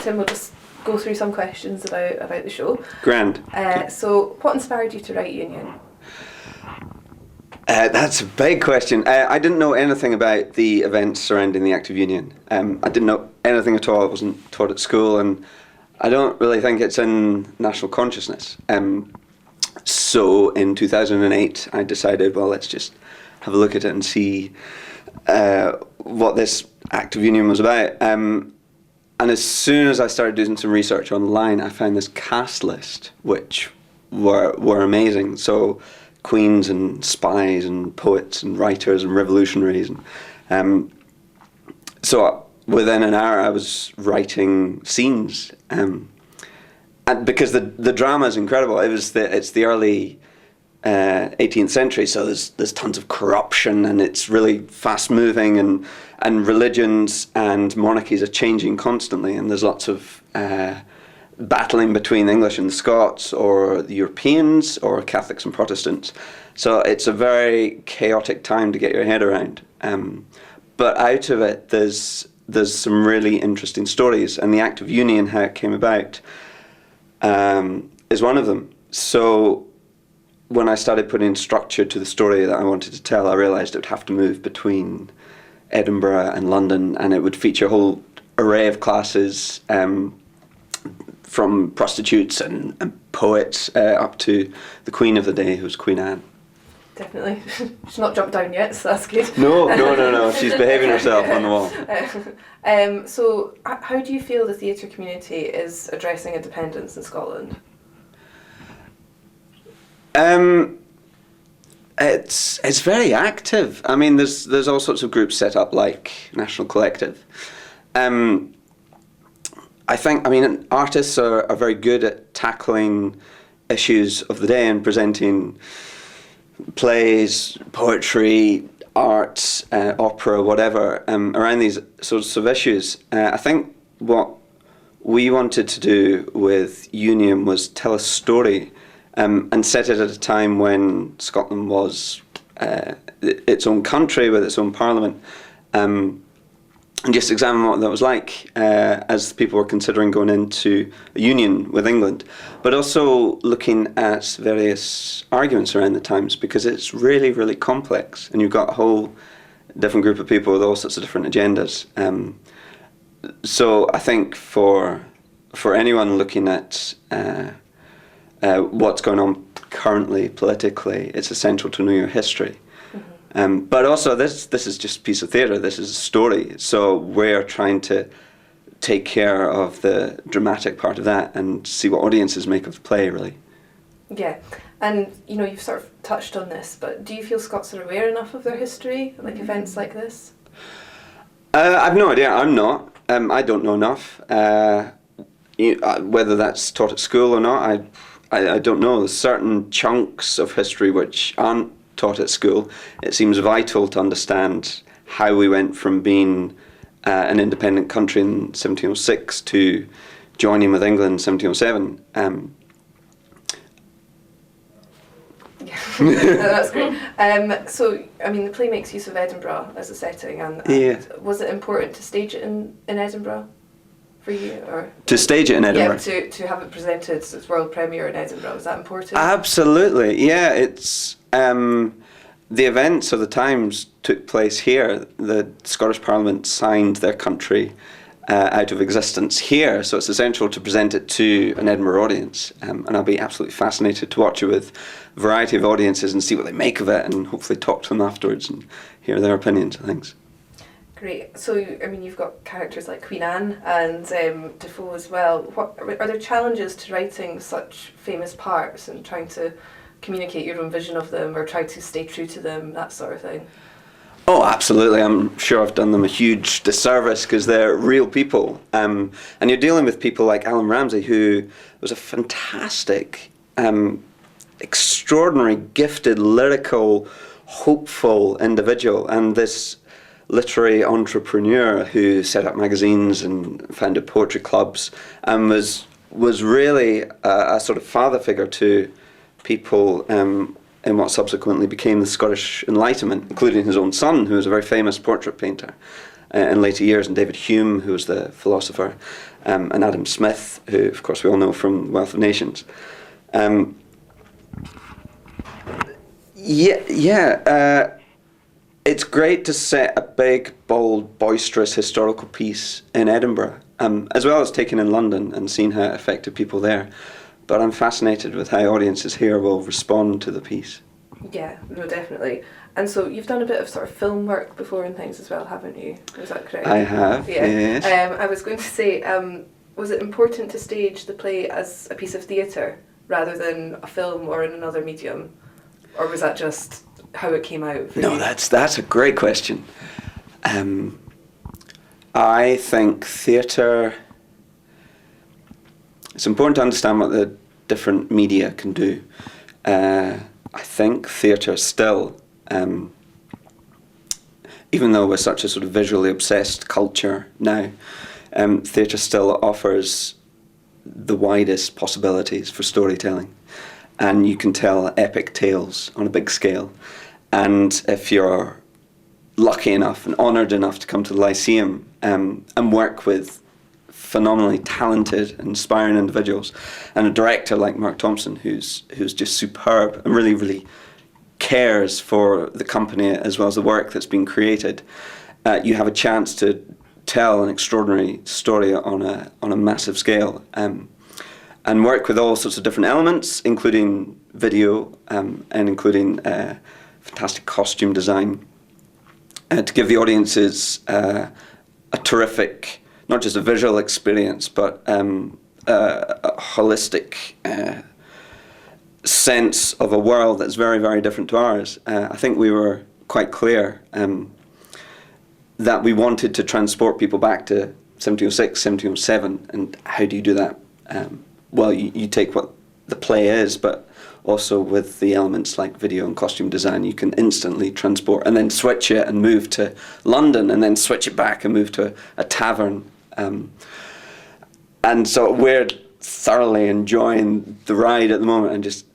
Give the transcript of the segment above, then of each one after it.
Tim, we'll just go through some questions about the show. Grand. So, what inspired you to write Union? That's a big question. I didn't know anything about the events surrounding the Act of Union. I didn't know anything at all. It wasn't taught at school, and I don't really think it's in national consciousness. So in 2008, I decided, well, let's just have a look at it and see what this Act of Union was about. And as soon as I started doing some research online, I found this cast list, which were amazing. So queens and spies and poets and writers and revolutionaries. And so within an hour, I was writing scenes. And because the drama is incredible. It's the early 18th century, so there's tons of corruption, and it's really fast moving, and religions and monarchies are changing constantly, and there's lots of battling between the English and the Scots, or the Europeans, or Catholics and Protestants. So it's a very chaotic time to get your head around. But out of it, there's some really interesting stories, and the Act of Union, how it came about, is one of them. So when I started putting structure to the story that I wanted to tell, I realised it would have to move between Edinburgh and London, and it would feature a whole array of classes, from prostitutes and poets up to the Queen of the day, who was Queen Anne. Definitely. She's not jumped down yet, so that's good. No. She's behaving herself on the wall. So how do you feel the theatre community is addressing independence in Scotland? It's very active. I mean, there's all sorts of groups set up, like National Collective. I think, artists are very good at tackling issues of the day and presenting plays, poetry, art, opera, whatever, around these sorts of issues. I think what we wanted to do with Union was tell a story, and set it at a time when Scotland was its own country with its own parliament, and just examine what that was like as people were considering going into a union with England, but also looking at various arguments around the times, because it's really, really complex, and you've got a whole different group of people with all sorts of different agendas. So I think for anyone looking at what's going on currently politically, it's essential to know your history. But also this is just a piece of theatre, this is a story, so we're trying to take care of the dramatic part of that and see what audiences make of the play, really. Yeah, and you've sort of touched on this, but do you feel Scots are aware enough of their history, like events like this? I've no idea, I'm not. I don't know enough. Whether that's taught at school or not, I don't know. There's certain chunks of history which aren't taught at school. It seems vital to understand how we went from being an independent country in 1706 to joining with England in 1707. That's great. So, the play makes use of Edinburgh as a setting, and was it important to stage it in Edinburgh for you? Or to stage it in Edinburgh? Yeah, to have it presented its world premiere in Edinburgh, was that important? Absolutely, yeah. It's the events of the times took place here. The Scottish Parliament signed their country out of existence here, so it's essential to present it to an Edinburgh audience, and I'll be absolutely fascinated to watch it with a variety of audiences and see what they make of it, and hopefully talk to them afterwards and hear their opinions and things. Great. So, you've got characters like Queen Anne and Defoe as well. Are there challenges to writing such famous parts and trying to communicate your own vision of them, or try to stay true to them, that sort of thing? Oh, absolutely. I'm sure I've done them a huge disservice, because they're real people. And you're dealing with people like Alan Ramsay, who was a fantastic, extraordinary, gifted, lyrical, hopeful individual, and this literary entrepreneur who set up magazines and founded poetry clubs, and was really a sort of father figure to people in what subsequently became the Scottish Enlightenment, including his own son, who was a very famous portrait painter. in later years, and David Hume, who was the philosopher, and Adam Smith, who, of course, we all know from Wealth of Nations. It's great to set a big, bold, boisterous historical piece in Edinburgh, as well as taking in London and seeing how it affected people there. But I'm fascinated with how audiences here will respond to the piece. Yeah, no, definitely. And so you've done a bit of sort of film work before and things as well, haven't you? Is that correct? I have, yeah. Yes. I was going to say, was it important to stage the play as a piece of theatre rather than a film or in another medium? Or was that just how it came out for you? No, that's a great question. I think theatre... It's important to understand what the different media can do. I think theatre still, even though we're such a sort of visually obsessed culture now, theatre still offers the widest possibilities for storytelling. And you can tell epic tales on a big scale. And if you're lucky enough and honoured enough to come to the Lyceum and work with phenomenally talented, inspiring individuals, and a director like Mark Thompson, who's just superb and really, really cares for the company as well as the work that's been created, you have a chance to tell an extraordinary story on a massive scale, and work with all sorts of different elements, including video and including fantastic costume design, to give the audiences a terrific, not just a visual experience, but a holistic sense of a world that's very, very different to ours. I think we were quite clear that we wanted to transport people back to 1706, 1707, and how do you do that? Well, you take what the play is, but also with the elements like video and costume design, you can instantly transport and then switch it and move to London and then switch it back and move to a tavern. And so we're thoroughly enjoying the ride at the moment and just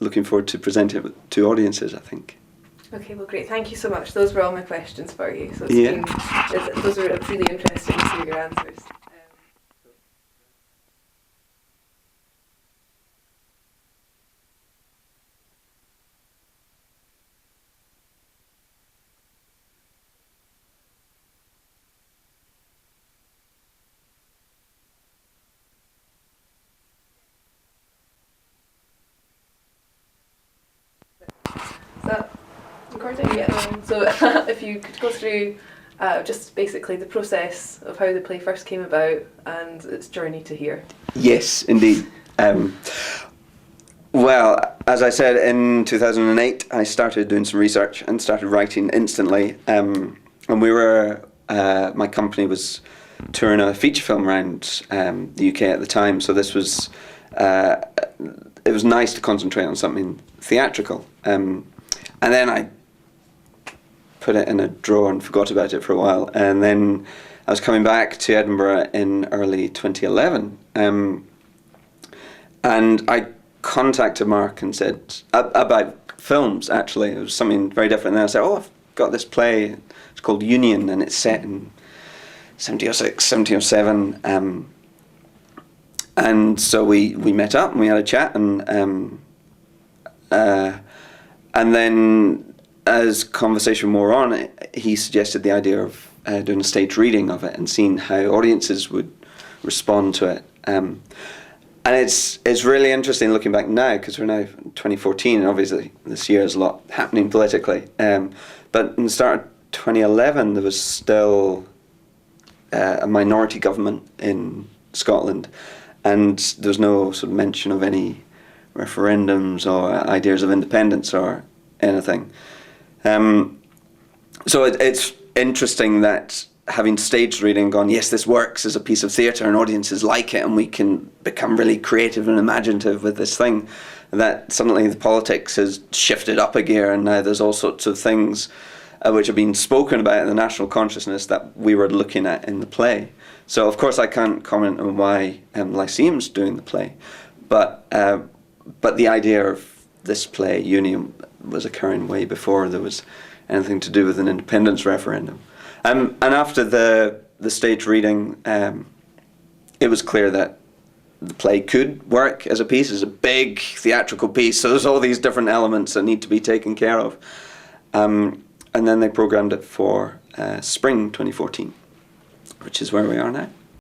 looking forward to presenting it to audiences, I think. Okay, well, great. Thank you so much. Those were all my questions for you. So those were really interesting to hear your answers. Is that recording? Yeah. So if you could go through just basically the process of how the play first came about and its journey to here. Yes, indeed. Well, as I said, in 2008, I started doing some research and started writing instantly. And we were, my company was touring a feature film around the UK at the time. So this was, it was nice to concentrate on something theatrical. And then I put it in a drawer and forgot about it for a while. And then I was coming back to Edinburgh in early 2011. And I contacted Mark and said, about films actually, it was something very different. And then I said, I've got this play, it's called Union, and it's set in 1706, 1707. And so we met up and we had a chat, and then as conversation wore on, he suggested the idea of doing a stage reading of it and seeing how audiences would respond to it. And it's really interesting looking back now, because we're now in 2014, and obviously this year there's a lot happening politically. But in the start of 2011, there was still a minority government in Scotland, and there was no sort of mention of any referendums or ideas of independence or anything. So it's interesting that having staged reading gone, yes, this works as a piece of theatre and audiences like it and we can become really creative and imaginative with this thing, that suddenly the politics has shifted up a gear and now there's all sorts of things which have been spoken about in the national consciousness that we were looking at in the play. So of course I can't comment on why Lyceum's doing the play, but the idea of this play, Union, was occurring way before there was anything to do with an independence referendum. And after the stage reading, it was clear that the play could work as a piece. It's a big theatrical piece, so there's all these different elements that need to be taken care of. And then they programmed it for spring 2014, which is where we are now.